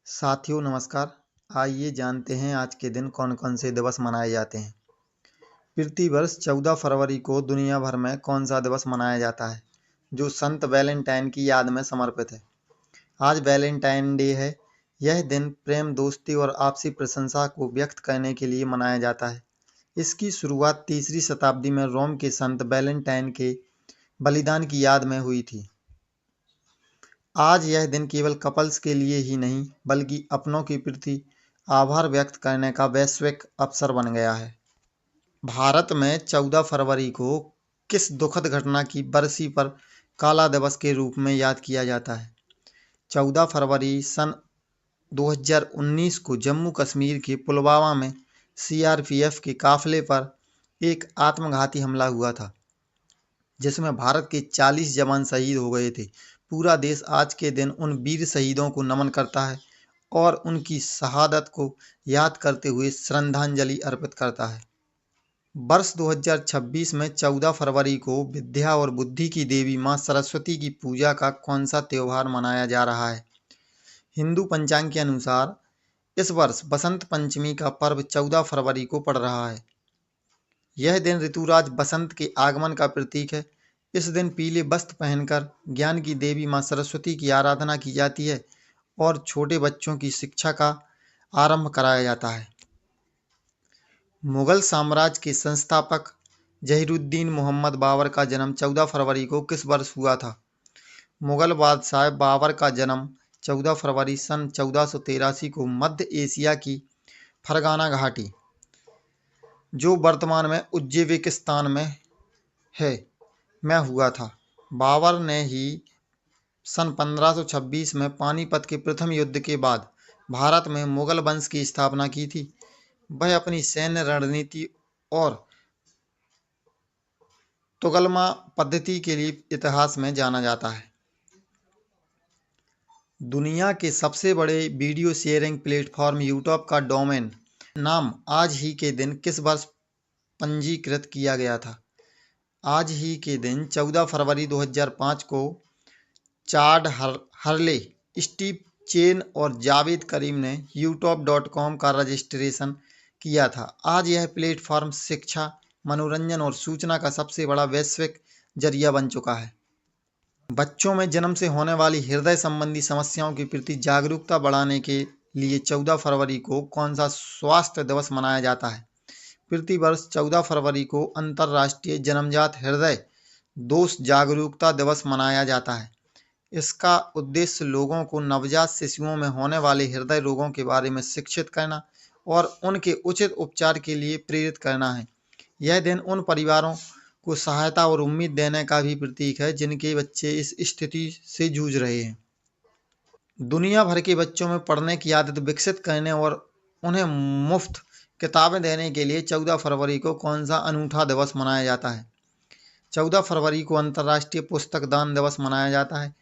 साथियों नमस्कार। आइए जानते हैं आज के दिन कौन कौन से दिवस मनाए जाते हैं। प्रतिवर्ष 14 फरवरी को दुनिया भर में कौन सा दिवस मनाया जाता है जो संत वैलेंटाइन की याद में समर्पित है। आज वैलेंटाइन डे है। यह दिन प्रेम, दोस्ती और आपसी प्रशंसा को व्यक्त करने के लिए मनाया जाता है। इसकी शुरुआत तीसरी शताब्दी में रोम के संत वैलेंटाइन के बलिदान की याद में हुई थी। आज यह दिन केवल कपल्स के लिए ही नहीं बल्कि अपनों के प्रति आभार व्यक्त करने का वैश्विक अवसर बन गया है। भारत में 14 फरवरी को किस दुखद घटना की बरसी पर काला दिवस के रूप में याद किया जाता है। 14 फरवरी सन 2019 को जम्मू कश्मीर के पुलवामा में सीआरपीएफ के काफिले पर एक आत्मघाती हमला हुआ था जिसमें भारत के 40 जवान शहीद हो गए थे। पूरा देश आज के दिन उन वीर शहीदों को नमन करता है और उनकी शहादत को याद करते हुए श्रद्धांजलि अर्पित करता है। वर्ष 2026 में 14 फरवरी को विद्या और बुद्धि की देवी मां सरस्वती की पूजा का कौन सा त्यौहार मनाया जा रहा है। हिंदू पंचांग के अनुसार इस वर्ष बसंत पंचमी का पर्व 14 फरवरी को पड़ रहा है। यह दिन ऋतुराज बसंत के आगमन का प्रतीक है। इस दिन पीले वस्त्र पहनकर ज्ञान की देवी मां सरस्वती की आराधना की जाती है और छोटे बच्चों की शिक्षा का आरंभ कराया जाता है। मुगल साम्राज्य के संस्थापक जहीरुद्दीन मोहम्मद बाबर का जन्म 14 फरवरी को किस वर्ष हुआ था। मुगल बादशाह बाबर का जन्म 14 फरवरी सन 1483 को मध्य एशिया की फरगाना घाटी, जो वर्तमान में उज्बेकिस्तान में है, में हुआ था। बाबर ने ही सन 1526 में पानीपत के प्रथम युद्ध के बाद भारत में मुगल वंश की स्थापना की थी। वह अपनी सैन्य रणनीति और तुगलमा पद्धति के लिए इतिहास में जाना जाता है। दुनिया के सबसे बड़े वीडियो शेयरिंग प्लेटफॉर्म यूट्यूब का डोमेन नाम आज ही के दिन किस वर्ष पंजीकृत किया गया था। आज ही के दिन 14 फरवरी 2005 को चाड हर्ले, स्टीव चेन और जावेद करीम ने youtube.com का रजिस्ट्रेशन किया था। आज यह प्लेटफॉर्म शिक्षा, मनोरंजन और सूचना का सबसे बड़ा वैश्विक जरिया बन चुका है। बच्चों में जन्म से होने वाली हृदय संबंधी समस्याओं के प्रति जागरूकता बढ़ाने के लिए 14 फरवरी को कौन सा स्वास्थ्य दिवस मनाया जाता है। प्रतिवर्ष 14 फरवरी को अंतर्राष्ट्रीय जन्मजात हृदय दोष जागरूकता दिवस मनाया जाता है। इसका उद्देश्य लोगों को नवजात शिशुओं में होने वाले हृदय रोगों के बारे में शिक्षित करना और उनके उचित उपचार के लिए प्रेरित करना है। यह दिन उन परिवारों को सहायता और उम्मीद देने का भी प्रतीक है जिनके बच्चे इस स्थिति से जूझ रहे हैं। दुनिया भर के बच्चों में पढ़ने की आदत विकसित करने और उन्हें मुफ्त किताबें देने के लिए 14 फरवरी को कौन सा अनूठा दिवस मनाया जाता है। 14 फरवरी को अंतर्राष्ट्रीय पुस्तक दान दिवस मनाया जाता है।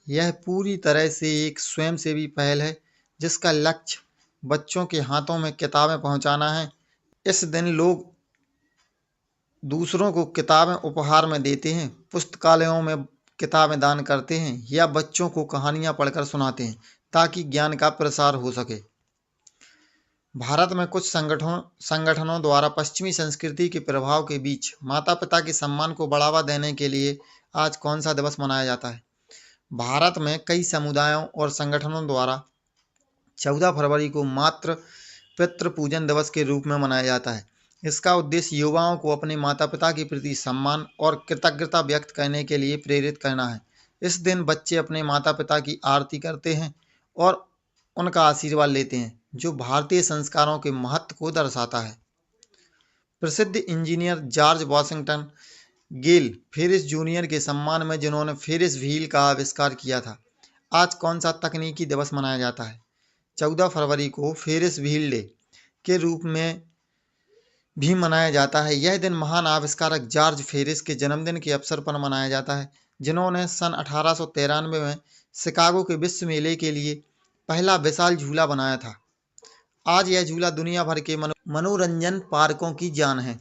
यह पूरी तरह से एक स्वयंसेवी पहल है जिसका लक्ष्य बच्चों के हाथों में किताबें पहुंचाना है। इस दिन लोग दूसरों को किताबें उपहार में देते हैं, पुस्तकालयों में किताबें दान करते हैं या बच्चों को कहानियां पढ़कर सुनाते हैं ताकि ज्ञान का प्रसार हो सके। भारत में कुछ संगठनों द्वारा पश्चिमी संस्कृति के प्रभाव के बीच माता पिता के सम्मान को बढ़ावा देने के लिए आज कौन सा दिवस मनाया जाता है। भारत में कई समुदायों और संगठनों द्वारा 14 फरवरी को मातृ पितृ पूजन दिवस के रूप में मनाया जाता है। इसका उद्देश्य युवाओं को अपने माता पिता के प्रति सम्मान और कृतज्ञता व्यक्त करने के लिए प्रेरित करना है। इस दिन बच्चे अपने माता पिता की आरती करते हैं और उनका आशीर्वाद लेते हैं, जो भारतीय संस्कारों के महत्व को दर्शाता है। प्रसिद्ध इंजीनियर जॉर्ज वाशिंगटन गेल फेरिस जूनियर के सम्मान में, जिन्होंने फेरिस व्हील का आविष्कार किया था, आज कौन सा तकनीकी दिवस मनाया जाता है। 14 फरवरी को फेरिस व्हील डे के रूप में भी मनाया जाता है। यह दिन महान आविष्कारक जॉर्ज फेरिस के जन्मदिन के अवसर पर मनाया जाता है, जिन्होंने सन 1893 में शिकागो के विश्व मेले के लिए पहला विशाल झूला बनाया था। आज यह झूला दुनिया भर के मनोरंजन पार्कों की जान है।